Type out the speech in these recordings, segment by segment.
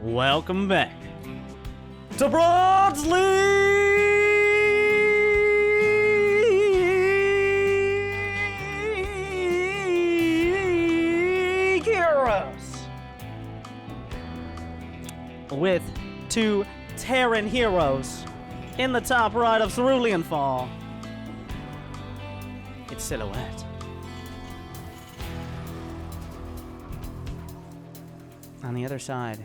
Welcome back to Bronze League Heroes with two Terran heroes in the top right of Cerulean Fall. It's Silhouette. On the other side,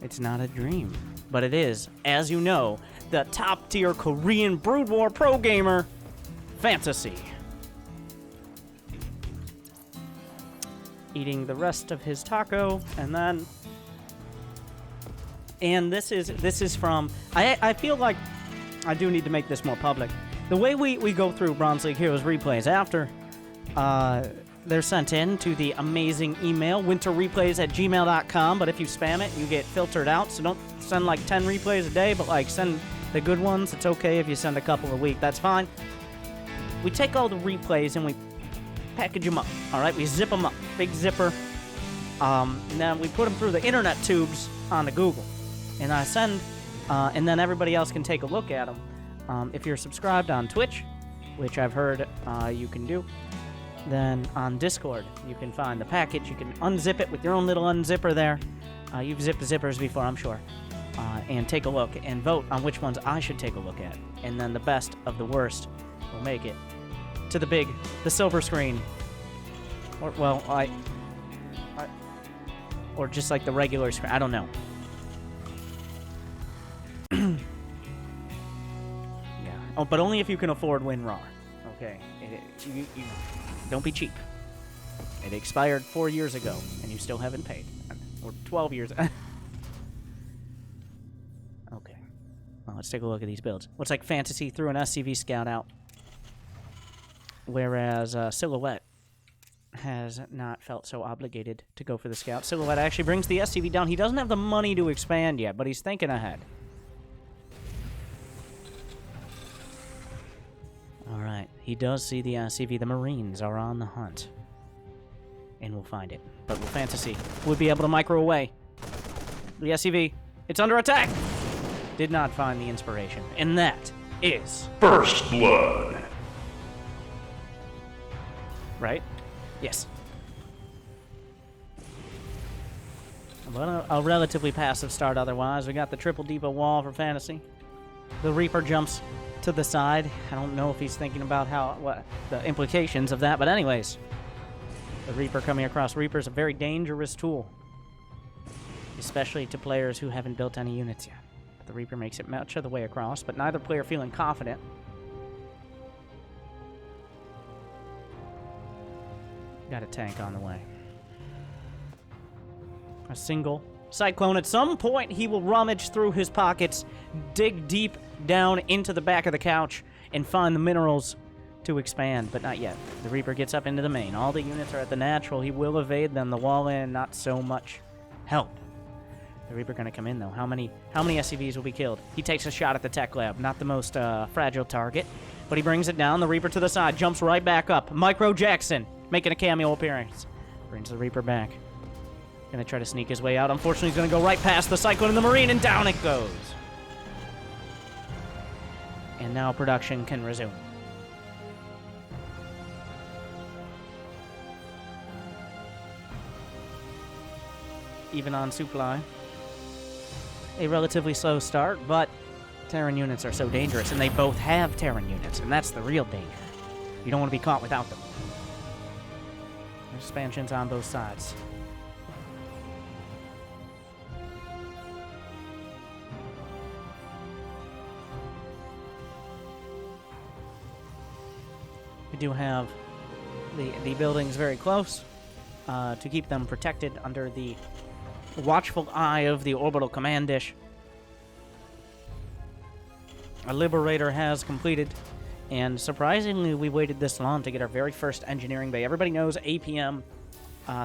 it's not a dream, but it is, as you know, the top-tier Korean Brood War pro gamer, Fantasy. Eating the rest of his taco, and this is from, I feel like I do need to make this more public. The way we go through Bronze League Heroes replays after, they're sent in to the amazing email, winterreplays@gmail.com, but if you spam it, you get filtered out, so don't send like 10 replays a day, but like send the good ones. It's okay if you send a couple a week, that's fine. We take all the replays and we package them up, all right? We zip them up, big zipper, and then we put them through the internet tubes onto Google, and I send, and then everybody else can take a look at them. If you're subscribed on Twitch, which I've heard you can do, then on Discord, you can find the package. You can unzip it with your own little unzipper there. You've zipped zippers before, I'm sure. And take a look and vote on which ones I should take a look at. And then the best of the worst will make it to the silver screen. Or, well, or just like the regular screen. I don't know. Yeah. Oh, but only if you can afford WinRAR. Okay. You don't be cheap. It expired 4 years ago, and you still haven't paid. Or 12 years. Okay. Well, let's take a look at these builds. Looks like Fantasy threw an SCV Scout out, whereas Silhouette has not felt so obligated to go for the Scout. Silhouette actually brings the SCV down. He doesn't have the money to expand yet, but he's thinking ahead. Alright, he does see the SCV. The Marines are on the hunt. And we'll find it. But will Fantasy would be able to micro away. The SCV, it's under attack! Did not find the inspiration. And that is First Blood. Right? Yes. But a relatively passive start otherwise. We got the triple depot wall for Fantasy. The Reaper jumps to the side. I don't know if he's thinking about what the implications of that, but anyways, the Reaper coming across. Reaper is a very dangerous tool, especially to players who haven't built any units yet. The Reaper makes it much of the way across, but neither player feeling confident. Got a tank on the way. A single Cyclone. At some point, he will rummage through his pockets, dig deep down into the back of the couch, and find the minerals to expand, but not yet. The Reaper gets up into the main. All the units are at the natural. He will evade them. The wall in, not so much help. The Reaper going to come in, though. How many SCVs will be killed? He takes a shot at the tech lab. Not the most fragile target, but he brings it down. The Reaper to the side, jumps right back up. Micro Jackson making a cameo appearance. Brings the Reaper back. Gonna try to sneak his way out. Unfortunately, he's gonna go right past the Cyclone and the Marine, and down it goes. And now production can resume. Even on supply. A relatively slow start, but Terran units are so dangerous, and they both have Terran units, and that's the real danger. You don't want to be caught without them. There's expansions on both sides. We do have the buildings very close to keep them protected under the watchful eye of the orbital command dish. A Liberator has completed, and surprisingly, we waited this long to get our very first engineering bay. Everybody knows APM,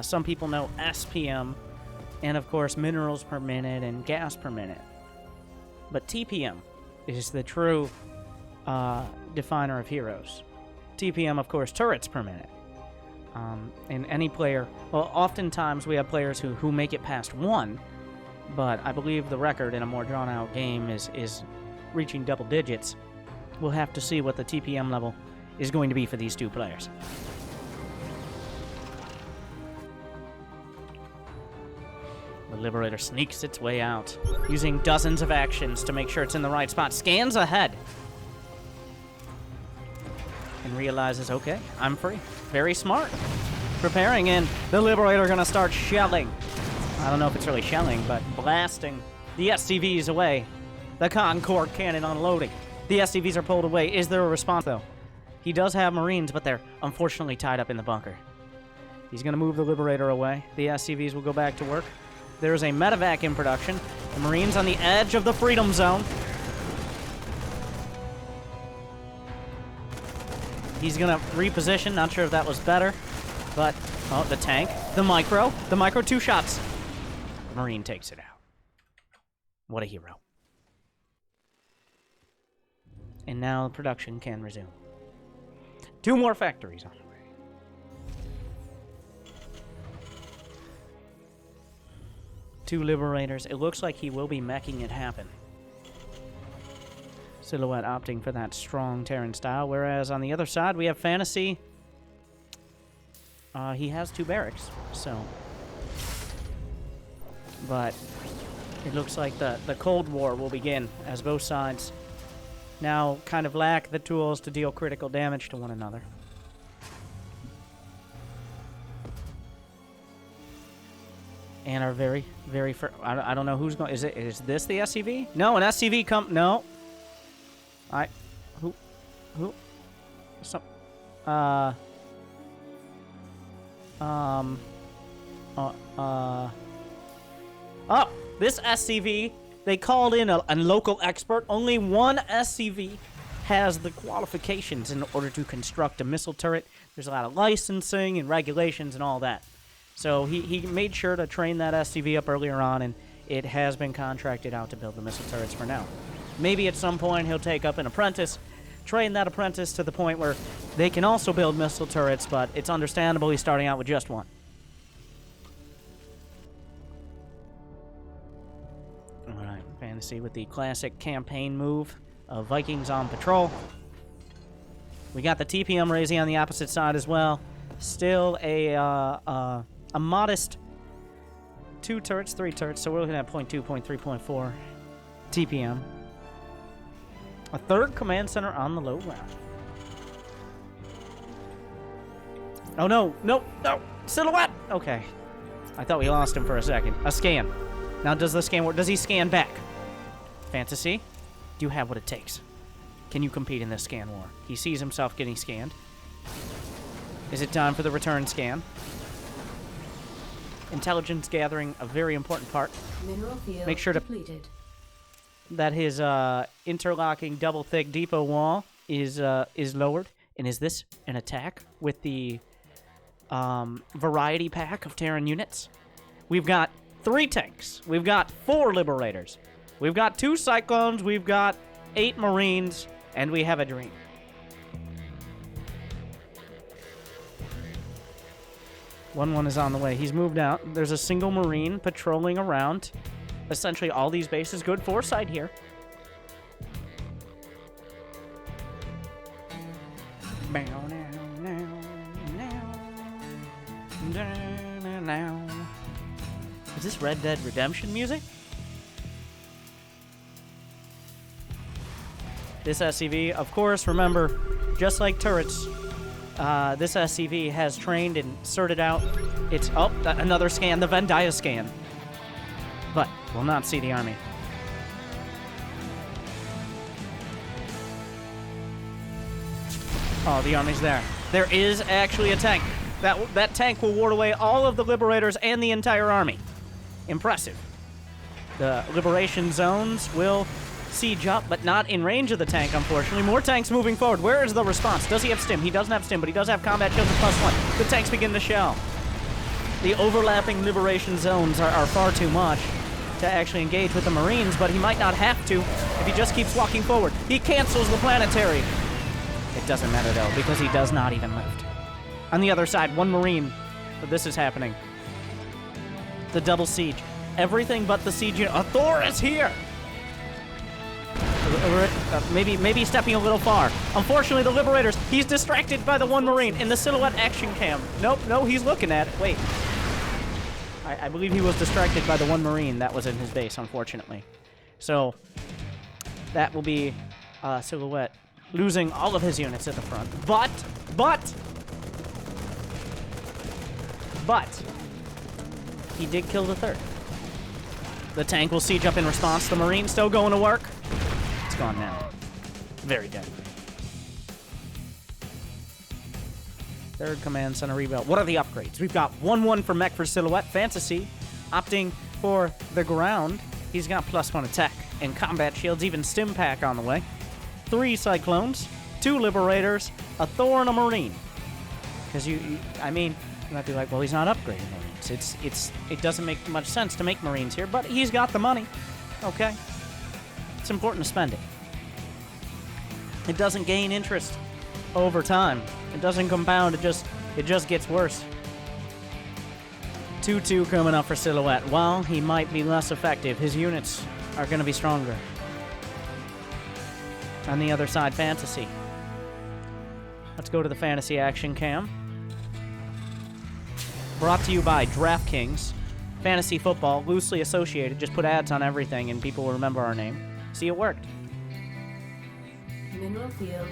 some people know SPM, and of course minerals per minute and gas per minute. But TPM is the true definer of heroes. TPM, of course, turrets per minute. And any player, well, oftentimes we have players who make it past 1, but I believe the record in a more drawn-out game is reaching double digits. We'll have to see what the TPM level is going to be for these two players. The Liberator sneaks its way out, using dozens of actions to make sure it's in the right spot. Scans ahead. And realizes, okay, I'm free. Very smart. Preparing in. The Liberator gonna start shelling. I don't know if it's really shelling, but blasting the SCVs away. The Concorde cannon unloading. The SCVs are pulled away. Is there a response, though? He does have Marines, but they're unfortunately tied up in the bunker. He's gonna move the Liberator away. The SCVs will go back to work. There's a medevac in production. The Marines on the edge of the Freedom Zone. He's gonna reposition. Not sure if that was better, but oh, the tank, the micro, two shots. The Marine takes it out. What a hero! And now production can resume. 2 more factories on the way. Two Liberators. It looks like he will be making it happen. Silhouette opting for that strong Terran style, whereas on the other side we have Fantasy. He has 2 barracks, so. But it looks like the Cold War will begin as both sides now kind of lack the tools to deal critical damage to one another. And are very, very... I don't know who's going... Is this the SCV? No, an SCV come... No. Who? Some... Oh, this SCV, they called in a local expert. Only one SCV has the qualifications in order to construct a missile turret. There's a lot of licensing and regulations and all that. So he made sure to train that SCV up earlier on, and it has been contracted out to build the missile turrets for now. Maybe at some point he'll take up an apprentice, train that apprentice to the point where they can also build missile turrets, but it's understandable he's starting out with just one. Alright, Fantasy with the classic campaign move of Vikings on patrol. We got the TPM Razy on the opposite side as well. Still a modest 2 turrets, 3 turrets, so we're looking at 0.2, 0.3, 0.4 TPM. A 3rd command center on the low ground. Oh no, no, no! Silhouette! Okay. I thought we lost him for a second. A scan. Now does the scan work? Does he scan back? Fantasy, do you have what it takes? Can you compete in this scan war? He sees himself getting scanned. Is it time for the return scan? Intelligence gathering, a very important part. Mineral field make sure to depleted. That his interlocking double thick depot wall is lowered. And is this an attack with the variety pack of Terran units? We've got 3 tanks. We've got 4 Liberators. We've got 2 Cyclones. We've got 8 Marines, and we have a Dream. One is on the way. He's moved out. There's a single Marine patrolling around. Essentially all these bases. Good foresight here. Is this Red Dead Redemption music? This SCV, of course, remember, just like turrets, this SCV has trained and sorted out its... Oh, another scan, the Vendaya scan. But will not see the army. Oh, the army's there. There is actually a tank. That tank will ward away all of the Liberators and the entire army. Impressive. The liberation zones will siege up, but not in range of the tank, unfortunately. More tanks moving forward. Where is the response? Does he have stim? He doesn't have stim, but he does have combat shields of +1. The tanks begin to shell. The overlapping liberation zones are far too much to actually engage with the Marines, but he might not have to if he just keeps walking forward. He cancels the planetary. It doesn't matter, though, because he does not even lift. On the other side, 1 Marine, but this is happening. The double siege. everything but the siege unit. A Thor is here! Maybe stepping a little far. Unfortunately, the Liberators, he's distracted by the one Marine in the silhouette action cam. Nope, no, he's looking at it. Wait. I believe he was distracted by the one Marine that was in his base, unfortunately. So, that will be Silhouette losing all of his units at the front. But, he did kill the third. The tank will siege up in response. The Marine still going to work. It's gone now. Very dead. Third command center rebuild. What are the upgrades? We've got 1-1 for mech for Silhouette. Fantasy opting for the ground. He's got +1 attack and combat shields, even stim pack on the way. 3 Cyclones, 2 Liberators, a Thor, and a Marine. Because I mean, you might be like, well, he's not upgrading Marines. It doesn't make much sense to make Marines here, but he's got the money. Okay? It's important to spend it. It doesn't gain interest over time. It doesn't compound, it just gets worse. 2-2 coming up for Silhouette. While he might be less effective, his units are going to be stronger. On the other side, Fantasy. Let's go to the Fantasy action cam. Brought to you by DraftKings. Fantasy football, loosely associated. Just put ads on everything and people will remember our name. See, it worked.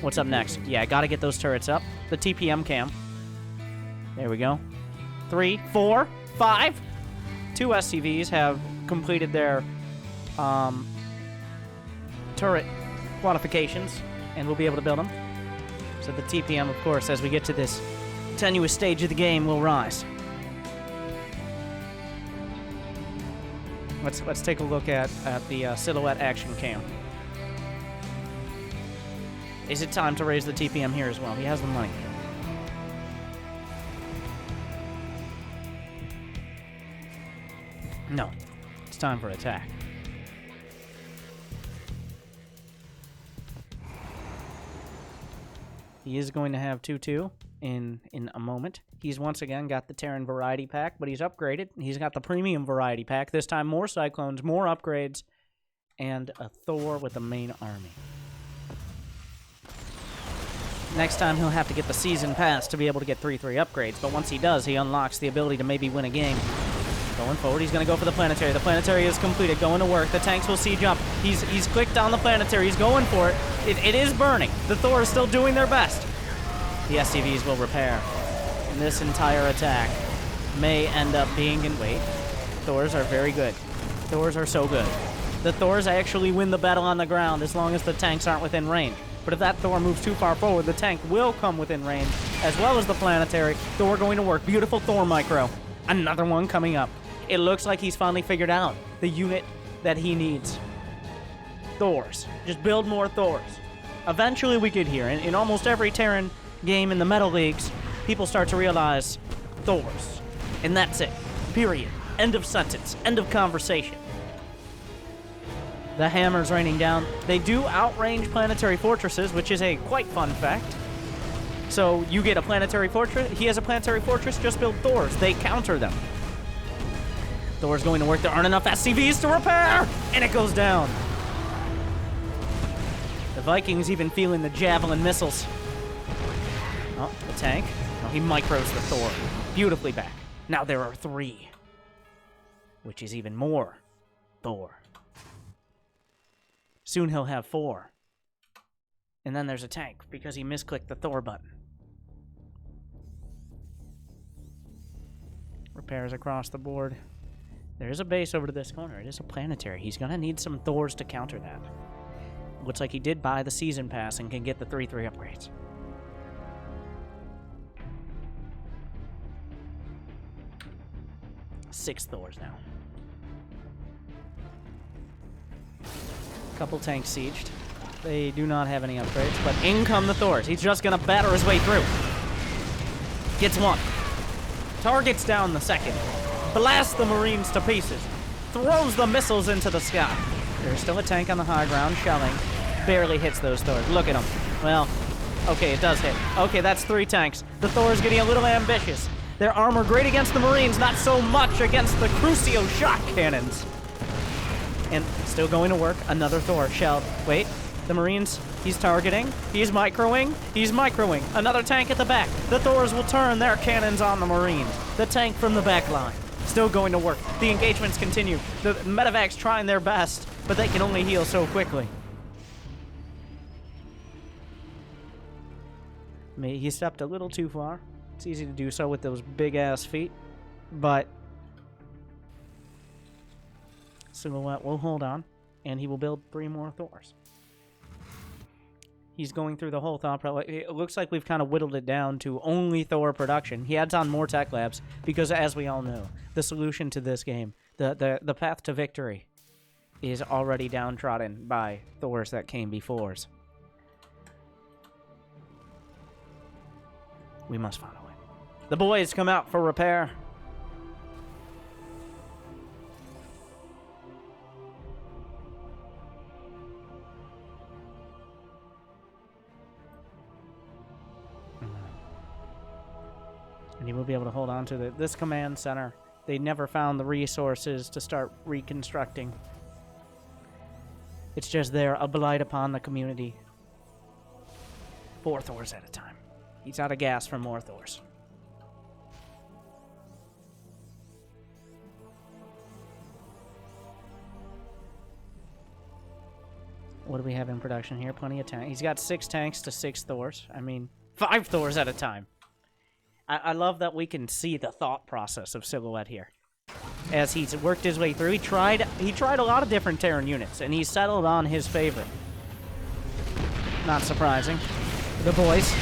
What's up next? Yeah, I gotta get those turrets up. The TPM cam. There we go. 3, 4, 5. 2 SCVs have completed their turret qualifications, and we'll be able to build them. So the TPM, of course, as we get to this tenuous stage of the game, will rise. Let's take a look at the Silhouette action cam. Is it time to raise the TPM here as well? He has the money. No. It's time for attack. He is going to have 2-2 in a moment. He's once again got the Terran Variety Pack, but he's upgraded. He's got the Premium Variety Pack. This time more Cyclones, more upgrades, and a Thor with the main army. Next time, he'll have to get the Season Pass to be able to get 3-3 upgrades, but once he does, he unlocks the ability to maybe win a game. Going forward, he's going to go for the Planetary. The Planetary is completed, going to work. The tanks will siege up. He's clicked on the Planetary. He's going for it. It is burning. The Thor is still doing their best. The SCVs will repair. And this entire attack may end up being in... Wait. Thors are very good. Thors are so good. The Thors actually win the battle on the ground as long as the tanks aren't within range. But if that Thor moves too far forward, the tank will come within range, as well as the Planetary. Thor going to work. Beautiful Thor micro. Another one coming up. It looks like he's finally figured out the unit that he needs. Thors. Just build more Thors. Eventually we get here. In almost every Terran game in the Metal Leagues, people start to realize Thors. And that's it. Period. End of sentence. End of conversation. The hammer's raining down. They do outrange planetary fortresses, which is a quite fun fact. So you get a planetary fortress. He has a planetary fortress. Just build Thors. They counter them. Thor's going to work. There aren't enough SCVs to repair! And it goes down. The Vikings even feeling the javelin missiles. Oh, the tank. Oh, he micros the Thor. Beautifully back. Now there are 3. Which is even more Thor. Soon he'll have 4. And then there's a tank because he misclicked the Thor button. Repairs across the board. There's a base over to this corner. It is a planetary. He's going to need some Thors to counter that. Looks like he did buy the Season Pass and can get the 3-3 upgrades. Six Thors now. Couple tanks sieged. They do not have any upgrades, but in come the Thors. He's just going to batter his way through. Gets 1. Targets down the 2nd. Blasts the Marines to pieces. Throws the missiles into the sky. There's still a tank on the high ground, shelling. Barely hits those Thors. Look at him. Well, okay, it does hit. Okay, that's 3 tanks. The Thor is getting a little ambitious. Their armor great against the Marines, not so much against the Crucio shot cannons. And still going to work. Another Thor shelled. Wait, the Marines, he's targeting. He's microing. He's microing. Another tank at the back. The Thors will turn their cannons on the Marines. The tank from the back line. Still going to work. The engagements continue. The medevacs trying their best, but they can only heal so quickly. He stepped a little too far. It's easy to do so with those big-ass feet, but Silhouette will hold on, and he will build 3 more Thors. He's going through the whole thought process. It looks like we've kind of whittled it down to only Thor production. He adds on more tech labs because, as we all know, the solution to this game, the path to victory, is already downtrodden by Thors that came before. We must find a way. The boys come out for repair. And he will be able to hold on to this command center. They never found the resources to start reconstructing. It's just there, a blight upon the community. 4 Thors at a time. He's out of gas for more Thors. What do we have in production here? Plenty of tanks. He's got 6 tanks to 6 Thors. I mean, 5 Thors at a time. I love that we can see the thought process of Silhouette here. As he's worked his way through, he tried a lot of different Terran units, and he settled on his favorite. Not surprising. The boys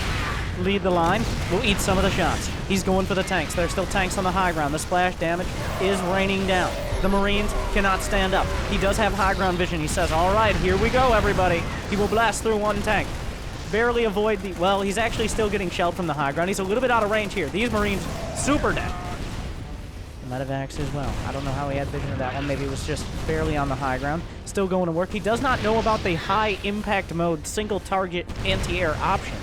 lead the line, will eat some of the shots. He's going for the tanks. There's still tanks on the high ground. The splash damage is raining down. The Marines cannot stand up. He does have high ground vision. He says, all right, here we go, everybody. He will blast through 1 tank. Barely avoid the... Well, he's actually still getting shelled from the high ground. He's a little bit out of range here. These Marines, super dead. The medevacs as well. I don't know how he had vision of that one. Maybe it was just barely on the high ground. Still going to work. He does not know about the high impact mode single target anti-air option.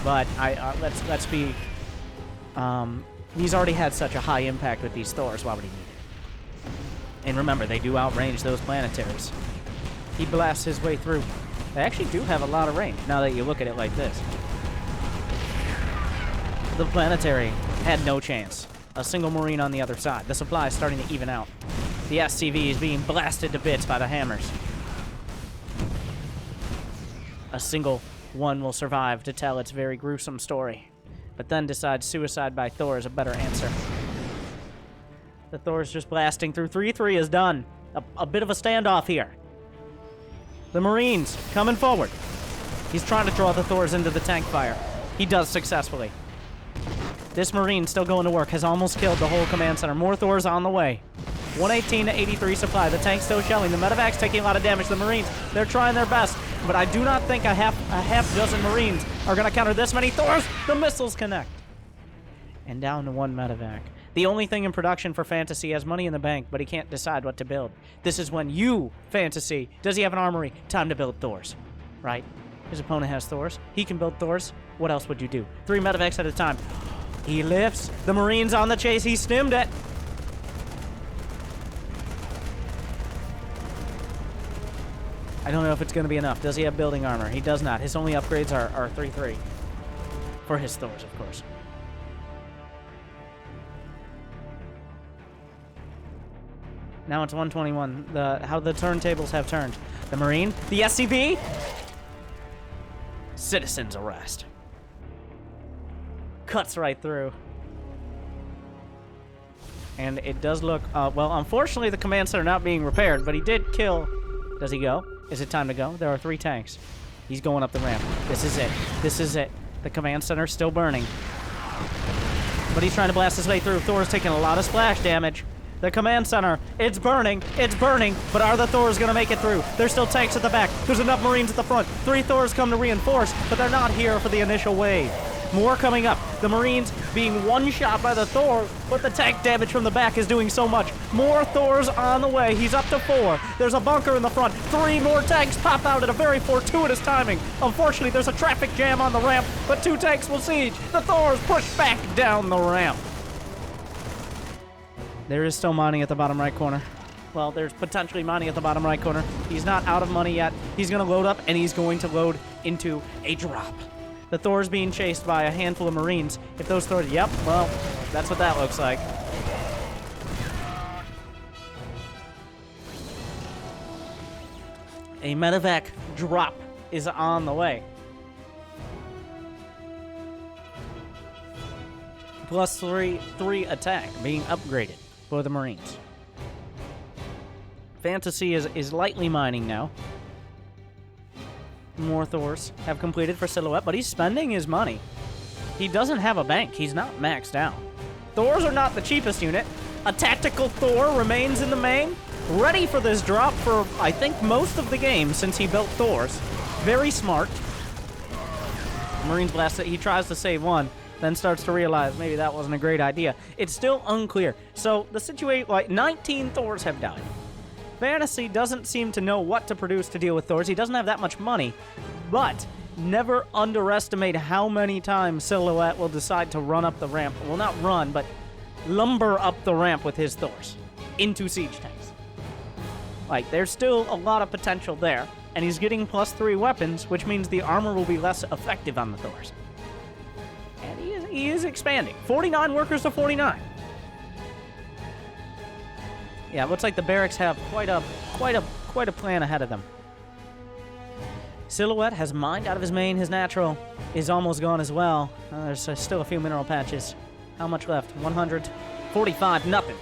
But let's be... he's already had such a high impact with these Thors. Why would he need it? And remember, they do outrange those planetaries. He blasts his way through. They actually do have a lot of range, now that you look at it like this. The planetary had no chance. A single Marine on the other side. The supply is starting to even out. The SCV is being blasted to bits by the hammers. A single one will survive to tell its very gruesome story, but then decides suicide by Thor is a better answer. The Thor is just blasting through. 3-3 is done. A bit of a standoff here. The Marines coming forward. He's trying to draw the Thors into the tank fire. He does successfully. This Marine still going to work. Has almost killed the whole command center. More Thors on the way. 118 to 83 supply. The tank's still shelling. The medevac's taking a lot of damage. The Marines, they're trying their best. But I do not think a half dozen Marines are going to counter this many Thors. The missiles connect. And down to 1 medevac. The only thing in production for Fantasy has money in the bank, but he can't decide what to build. This is when you, Fantasy, does he have an armory? Time to build Thors, right? His opponent has Thors. He can build Thors. What else would you do? 3 medevacs at a time. He lifts. The Marines on the chase. He stimmed it. I don't know if it's going to be enough. Does he have building armor? He does not. His only upgrades are 3-3. For his Thors, of course. Now it's 121. How the turntables have turned. The Marine, the SCV. Citizen's arrest. Cuts right through. And it does look... well, unfortunately, the command center not being repaired, but he did kill... Does he go? Is it time to go? There are 3 tanks. He's going up the ramp. This is it. This is it. The command center still burning. But he's trying to blast his way through. Thor's taking a lot of splash damage. The command center, it's burning, but are the Thors going to make it through? There's still tanks at the back. There's enough Marines at the front. 3 Thors come to reinforce, but they're not here for the initial wave. More coming up. The Marines being one-shot by the Thor, but the tank damage from the back is doing so much. More Thors on the way. He's up to 4. There's a bunker in the front. 3 more tanks pop out at a very fortuitous timing. Unfortunately, there's a traffic jam on the ramp, but 2 tanks will siege. The Thors push back down the ramp. There is still mining at the bottom right corner. Well, there's potentially mining at the bottom right corner. He's not out of money yet. He's going to load up, and he's going to load into a drop. The Thor's being chased by a handful of Marines. If those Thors... Yep, well, that's what that looks like. A medevac drop is on the way. Plus 3 attack being upgraded for the Marines. Fantasy is lightly mining now. More Thors have completed for Silhouette, but he's spending his money. He doesn't have a bank. He's not maxed out. Thors are not the cheapest unit. A tactical Thor remains in the main, ready for this drop for, I think, most of the game since he built Thors. Very smart. Marines blast it. He tries to save one, then starts to realize maybe that wasn't a great idea. It's still unclear. So the situation, like 19 Thors have died. Fantasy doesn't seem to know what to produce to deal with Thors. He doesn't have that much money, but never underestimate how many times Silhouette will decide to run up the ramp. Well, not run, but lumber up the ramp with his Thors into siege tanks. Like, there's still a lot of potential there, and he's getting plus 3 weapons, which means the armor will be less effective on the Thors. And he is expanding. 49 workers to 49. Yeah, it looks like the barracks have quite a plan ahead of them. Silhouette has mined out of his main. His natural is almost gone as well. There's still a few mineral patches. How much left? 145, nothing.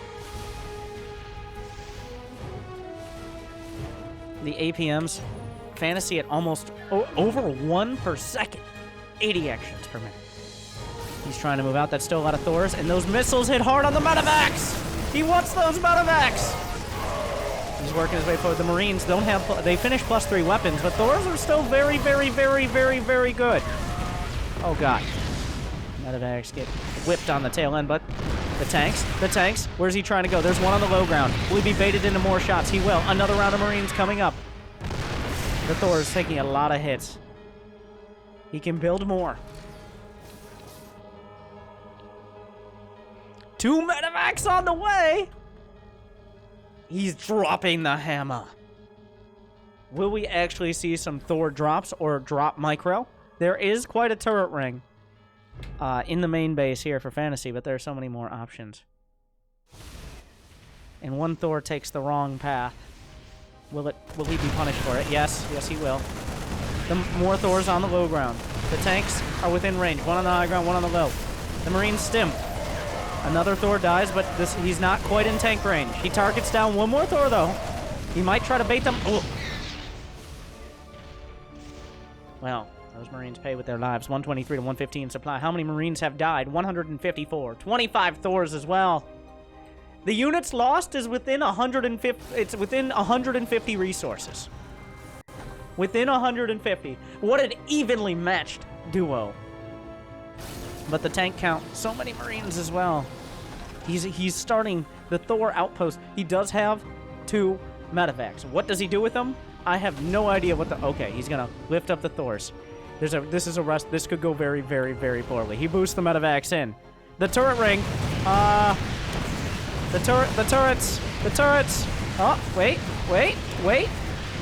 The APMs, Fantasy at almost over 1 per second. 80 actions per minute. He's trying to move out. That's still a lot of Thors, and those missiles hit hard on the medevacs. He wants those medevacs. He's working his way forward. The Marines don't have... They finished plus 3 weapons, but Thors are still very, very, very, very, very good. Oh, God. Medevacs get whipped on the tail end, but the tanks. Where's he trying to go? There's one on the low ground. Will he be baited into more shots? He will. Another round of Marines coming up. The Thor's taking a lot of hits. He can build more. 2 medevacs on the way! He's dropping the hammer. Will we actually see some Thor drops or drop micro? There is quite a turret ring in the main base here for Fantasy, but there are so many more options. And one Thor takes the wrong path. Will he be punished for it? Yes, he will. The more Thors on the low ground. The tanks are within range. One on the high ground, one on the low. The Marines stim. Another Thor dies, but he's not quite in tank range. He targets down one more Thor, though. He might try to bait them. Oh. Well, those Marines pay with their lives. 123 to 115 supply. How many Marines have died? 154. 25 Thors as well. The units lost is within 150. It's within 150 resources. Within 150. What an evenly matched duo. But the tank count, so many Marines as well. He's starting the Thor outpost. He does have 2 medevacs. What does he do with them? I have no idea what the... Okay, he's going to lift up the Thors. This is a rust. This could go very, very, very poorly. He boosts the medevacs in. The turret ring. The turrets. Oh,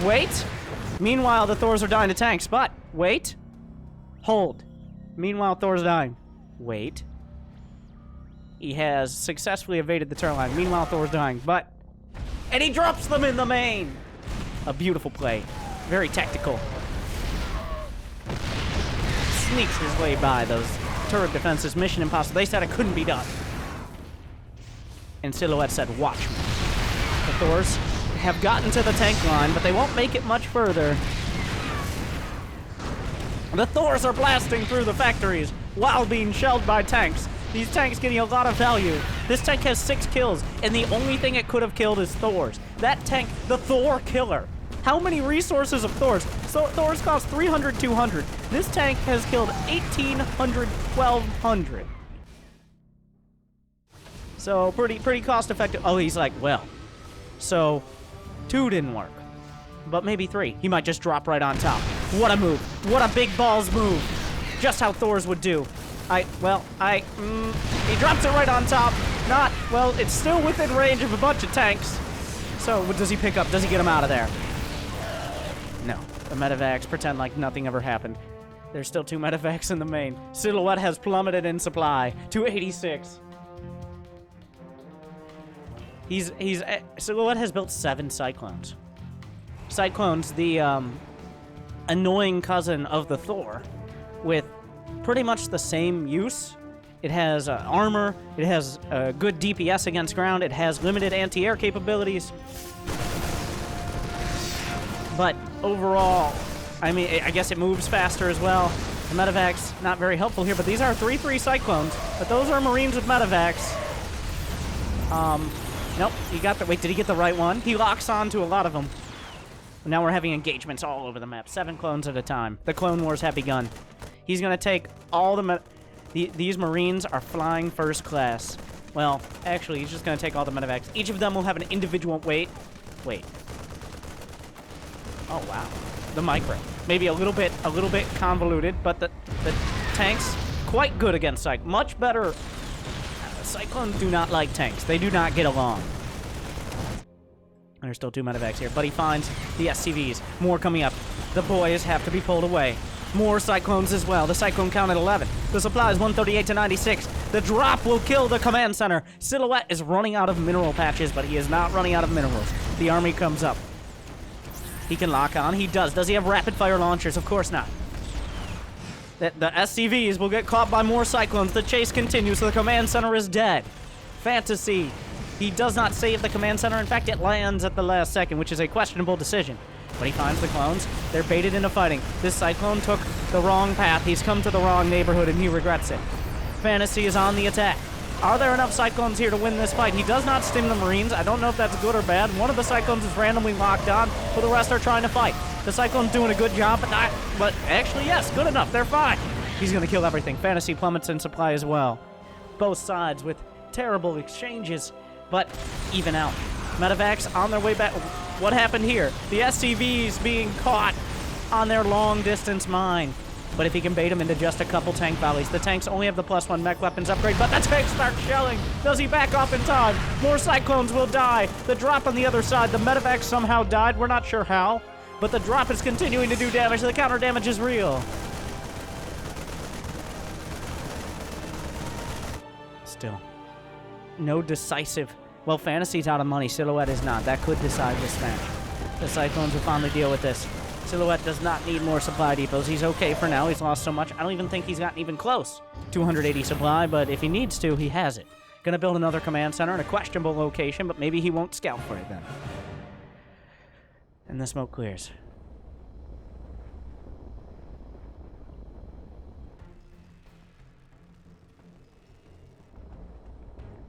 wait. Meanwhile, the Thors are dying to tanks, but wait. Hold. Meanwhile, Thor's dying. Wait. He has successfully evaded the turret line. Meanwhile, Thor's dying, but... And he drops them in the main! A beautiful play. Very tactical. Sneaks his way by those turret defenses. Mission impossible. They said it couldn't be done. And Silhouette said, watch me. The Thors have gotten to the tank line, but they won't make it much further. The Thors are blasting through the factories while being shelled by tanks. These tanks getting a lot of value. This tank has 6 kills, and the only thing it could have killed is Thors. That tank, the Thor killer. How many resources of Thors? So Thors cost 300, 200. This tank has killed 1,800, 1,200. So pretty cost effective. Oh, he's like, well, so 2 didn't work, but maybe 3. He might just drop right on top. What a move. What a big balls move. Just how Thors would do. He drops it right on top. Not, well, it's still within range of a bunch of tanks. So, what does he pick up? Does he get him out of there? No. The medevacs pretend like nothing ever happened. There's still 2 medevacs in the main. Silhouette has plummeted in supply to 86. Silhouette has built 7 Cyclones. Cyclones, the annoying cousin of the Thor, with pretty much the same use. It has armor, it has good DPS against ground, it has limited anti-air capabilities. But overall, I mean, I guess it moves faster as well. The medevac's not very helpful here, but these are 3-3 Cyclones. But those are Marines with medevacs. Nope, he got the... Wait, did he get the right one? He locks on to a lot of them. Now we're having engagements all over the map. 7 clones at a time. The Clone Wars have begun. He's going to take all the... These Marines are flying first class. Well, actually, he's just going to take all the medevacs. Each of them will have an individual weight. Wait. Oh, wow. The micro. Maybe a little bit convoluted, but the tanks, quite good against Cyclones. Much better. Cyclones do not like tanks. They do not get along. There's still 2 medevacs here, but he finds the SCVs. More coming up. The boys have to be pulled away. More Cyclones as well. The Cyclone count at 11. The supply is 138 to 96. The drop will kill the command center. Silhouette is running out of mineral patches, but he is not running out of minerals. The army comes up. He can lock on. He does. Does he have rapid-fire launchers? Of course not. The SCVs will get caught by more Cyclones. The chase continues. The command center is dead. Fantasy. He does not save the command center. In fact, it lands at the last second, which is a questionable decision. But he finds the clones. They're baited into fighting. This Cyclone took the wrong path. He's come to the wrong neighborhood, and he regrets it. Fantasy is on the attack. Are there enough Cyclones here to win this fight? He does not stim the Marines. I don't know if that's good or bad. One of the Cyclones is randomly locked on, but the rest are trying to fight. The Cyclone's doing a good job, but actually, yes, good enough. They're fine. He's going to kill everything. Fantasy plummets in supply as well. Both sides with terrible exchanges, but even out. Medevacs on their way back. What happened here? The SCVs being caught on their long-distance mine. But if he can bait him into just a couple tank volleys, the tanks only have the +1 mech weapons upgrade, but the tanks start shelling. Does he back off in time? More Cyclones will die. The drop on the other side, the medevac somehow died. We're not sure how, but the drop is continuing to do damage. The counter damage is real. Still, no decisive. Well, Fantasy's out of money. Silhouette is not. That could decide this match. The Cyclones will finally deal with this. Silhouette does not need more supply depots. He's okay for now. He's lost so much. I don't even think he's gotten even close. 280 supply, but if he needs to, he has it. Gonna build another command center in a questionable location, but maybe he won't scout for it then. And the smoke clears.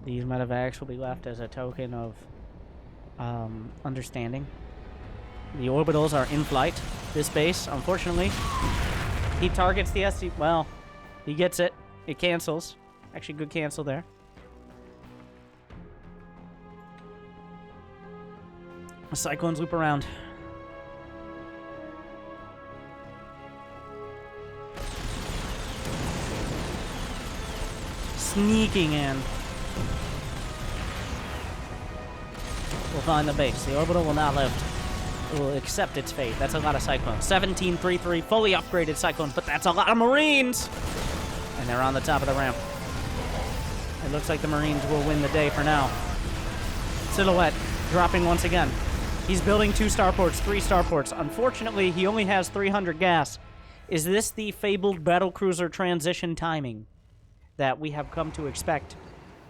These medevacs will be left as a token of understanding. The orbitals are in flight. This base, unfortunately, he targets the SC. Well, he gets it. It cancels. Actually, good cancel there. The Cyclones loop around. Sneaking in. We'll find the base. The orbital will not lift. It will accept its fate. That's a lot of Cyclones. 17-3-3, fully upgraded Cyclones, but that's a lot of Marines! And they're on the top of the ramp. It looks like the Marines will win the day for now. Silhouette dropping once again. He's building 2 starports, 3 starports. Unfortunately, he only has 300 gas. Is this the fabled battlecruiser transition timing that we have come to expect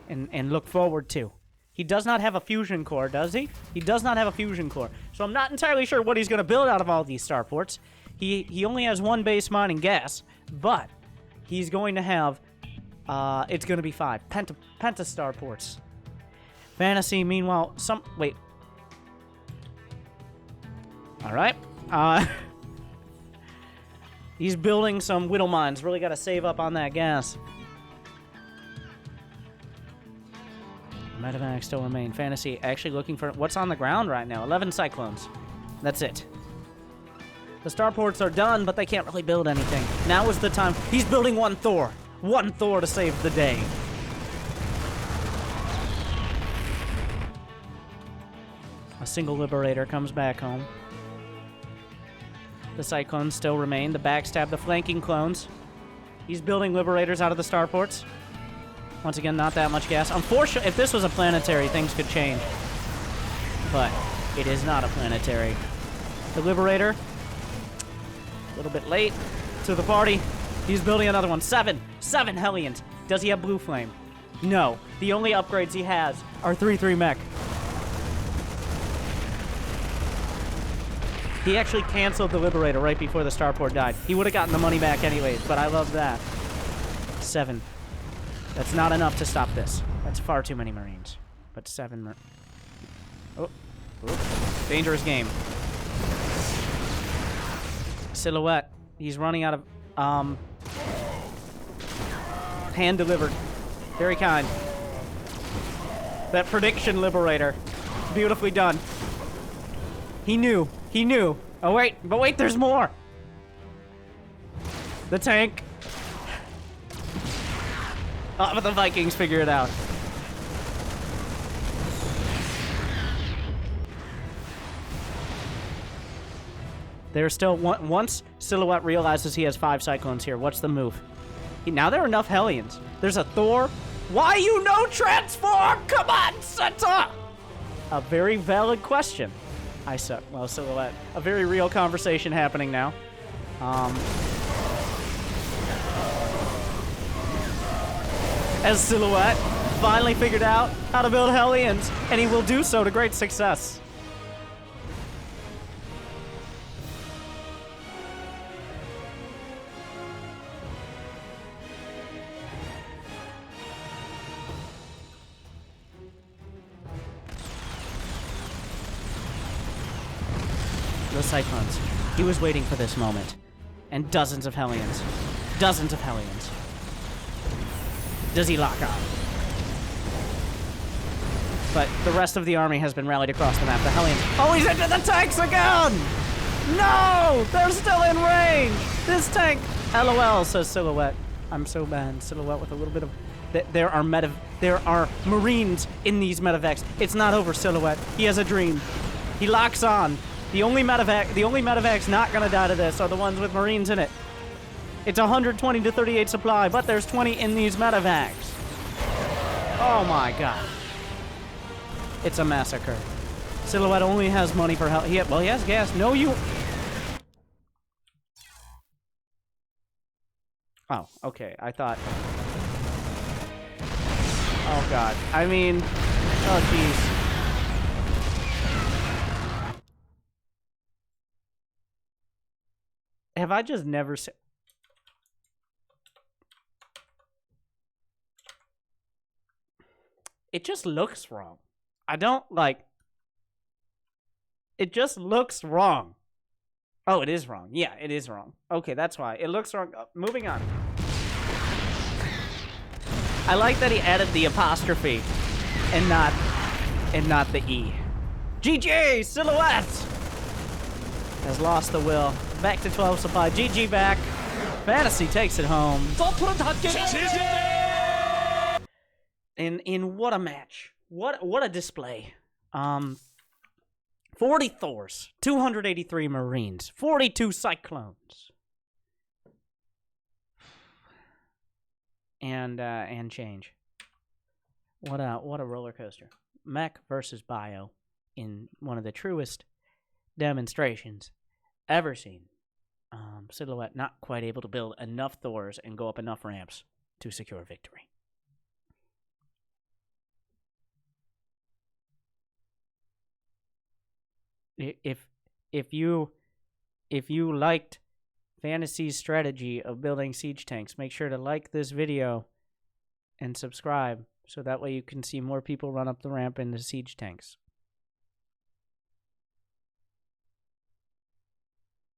and look forward to? He does not have a fusion core, does he? He does not have a fusion core. So I'm not entirely sure what he's going to build out of all these starports. He only has 1 base mining gas, but he's going to have, it's going to be 5 penta starports. Fantasy, meanwhile, wait. All right. He's building some whittle mines. Really got to save up on that gas. Medevac still remain. Fantasy actually looking for what's on the ground right now. 11 Cyclones. That's it. The starports are done, but they can't really build anything. Now is the time. He's building 1 Thor. 1 Thor to save the day. single Liberator comes back home. The Cyclones still remain. The backstab, the flanking clones. He's building Liberators out of the starports. Once again, not that much gas. Unfortunately, if this was a planetary, things could change. But it is not a planetary. The Liberator, a little bit late to the party. He's building another one. 7 Hellions. Does he have Blue Flame? No. The only upgrades he has are 3/3 mech. He actually canceled the Liberator right before the starport died. He would have gotten the money back anyways, but I love that. 7. That's not enough to stop this. That's far too many Marines. But 7 Oh. Dangerous game. Silhouette. He's running out of, hand-delivered. Very kind. That prediction Liberator. Beautifully done. He knew. He knew. Oh, wait. But wait, there's more. The tank. Oh, but the Vikings figure it out. There's still one. Once Silhouette realizes he has 5 Cyclones here, what's the move? Now there are enough Hellions. There's a Thor. Why you no transform? Come on, Santa! A very valid question. I suck. Well, Silhouette. A very real conversation happening now. As Silhouette finally figured out how to build Hellions, and he will do so to great success. The Cyclones. He was waiting for this moment. And dozens of Hellions. Dozens of Hellions. Does he lock on? But the rest of the army has been rallied across the map. The Hellions. Oh, he's into the tanks again! No! They're still in range! This tank! LOL, says Silhouette. I'm so bad. Silhouette with a little bit of... There are Marines in these medevacs. It's not over, Silhouette. He has a dream. He locks on. The only medevacs not gonna die to this are the ones with Marines in it. It's 120 to 38 supply, but there's 20 in these medevacs. Oh my god. It's a massacre. Silhouette only has money for hell. Well, he has gas. No, you... Oh, okay. I thought... Oh god. I mean... Oh jeez. Have I just never seen... It just looks wrong. I don't, like... It just looks wrong. Oh, it is wrong. Yeah, it is wrong. Okay, that's why. It looks wrong. Moving on. I like that he added the apostrophe and not the E. GG! Silhouette! Has lost the will. Back to 12 supply. GG back. Fantasy takes it home. In what a match. What a display. 40 Thors, 283 Marines, 42 Cyclones. And change. What a roller coaster. Mech versus bio in one of the truest demonstrations ever seen. Silhouette not quite able to build enough Thors and go up enough ramps to secure victory. If you liked Fantasy's strategy of building siege tanks, make sure to like this video and subscribe so that way you can see more people run up the ramp into siege tanks.